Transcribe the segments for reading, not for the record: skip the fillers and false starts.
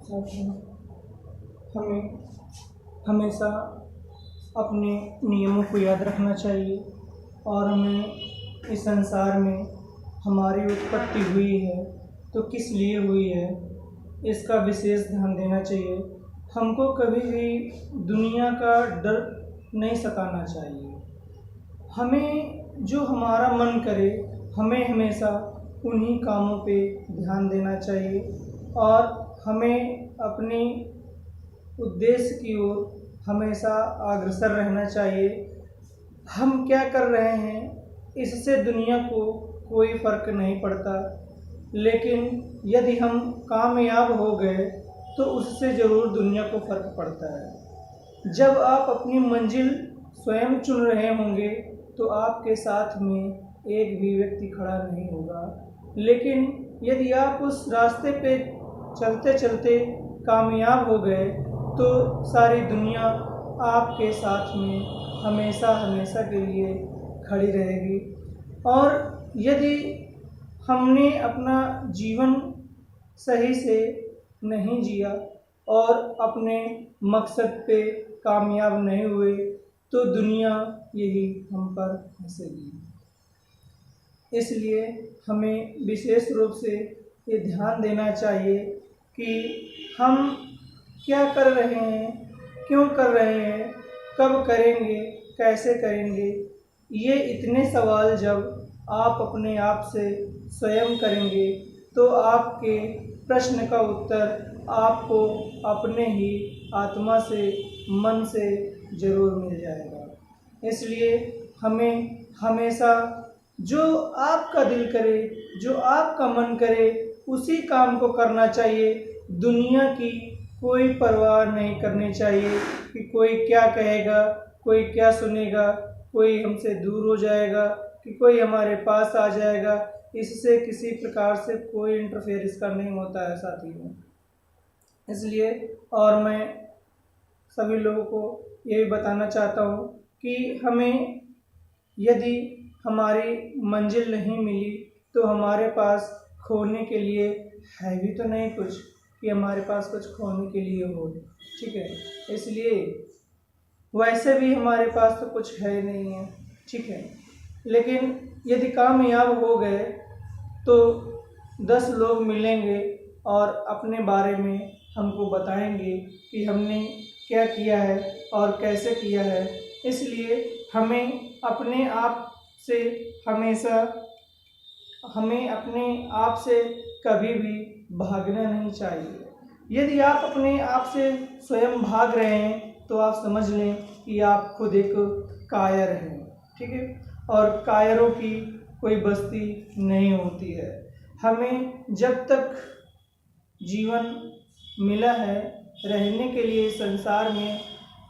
साथियों, हमें हमेशा अपने नियमों को याद रखना चाहिए और हमें इस संसार में हमारी उत्पत्ति हुई है तो किस लिए हुई है इसका विशेष ध्यान देना चाहिए। हमको कभी भी दुनिया का डर नहीं सताना चाहिए। हमें जो हमारा मन करे हमें हमेशा उन्हीं कामों पे ध्यान देना चाहिए और हमें अपने उद्देश्य की ओर हमेशा अग्रसर रहना चाहिए। हम क्या कर रहे हैं इससे दुनिया को कोई फ़र्क नहीं पड़ता, लेकिन यदि हम कामयाब हो गए तो उससे ज़रूर दुनिया को फ़र्क पड़ता है। जब आप अपनी मंजिल स्वयं चुन रहे होंगे तो आपके साथ में एक भी व्यक्ति खड़ा नहीं होगा, लेकिन यदि आप उस रास्ते पे चलते चलते कामयाब हो गए तो सारी दुनिया आपके साथ में हमेशा हमेशा के लिए खड़ी रहेगी। और यदि हमने अपना जीवन सही से नहीं जिया और अपने मकसद पे कामयाब नहीं हुए तो दुनिया यही हम पर हंसेगी। इसलिए हमें विशेष रूप से ये ध्यान देना चाहिए कि हम क्या कर रहे हैं, क्यों कर रहे हैं, कब करेंगे, कैसे करेंगे। ये इतने सवाल जब आप अपने आप से स्वयं करेंगे तो आपके प्रश्न का उत्तर आपको अपने ही आत्मा से, मन से ज़रूर मिल जाएगा। इसलिए हमें हमेशा जो आपका दिल करे, जो आपका मन करे, उसी काम को करना चाहिए। दुनिया की कोई परवाह नहीं करनी चाहिए कि कोई क्या कहेगा, कोई क्या सुनेगा, कोई हमसे दूर हो जाएगा कि कोई हमारे पास आ जाएगा। इससे किसी प्रकार से कोई इंटरफेरेंस का नहीं होता है साथियों। इसलिए और मैं सभी लोगों को ये भी बताना चाहता हूँ कि हमें यदि हमारी मंजिल नहीं मिली तो हमारे पास खोने के लिए है भी तो नहीं कुछ कि हमारे पास कुछ खोने के लिए हो, ठीक है। इसलिए वैसे भी हमारे पास तो कुछ है नहीं है, ठीक है। लेकिन यदि कामयाब हो गए तो 10 लोग मिलेंगे और अपने बारे में हमको बताएंगे कि हमने क्या किया है और कैसे किया है। इसलिए हमें अपने आप से हमेशा हमें अपने आप से कभी भी भागना नहीं चाहिए। यदि आप अपने आप से स्वयं भाग रहे हैं तो आप समझ लें कि आप खुद एक कायर हैं, ठीक है। और कायरों की कोई बस्ती नहीं होती है। हमें जब तक जीवन मिला है रहने के लिए संसार में,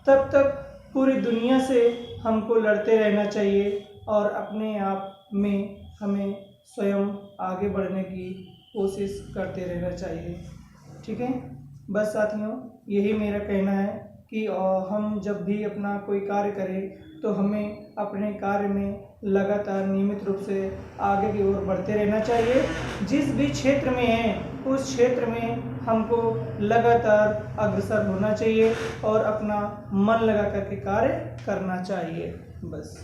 तब तक पूरी दुनिया से हमको लड़ते रहना चाहिए और अपने आप में हमें स्वयं आगे बढ़ने की कोशिश करते रहना चाहिए, ठीक है। बस साथियों, यही मेरा कहना है कि हम जब भी अपना कोई कार्य करें तो हमें अपने कार्य में लगातार नियमित रूप से आगे की ओर बढ़ते रहना चाहिए। जिस भी क्षेत्र में हैं उस क्षेत्र में हमको लगातार अग्रसर होना चाहिए और अपना मन लगा करके कार्य करना चाहिए। बस।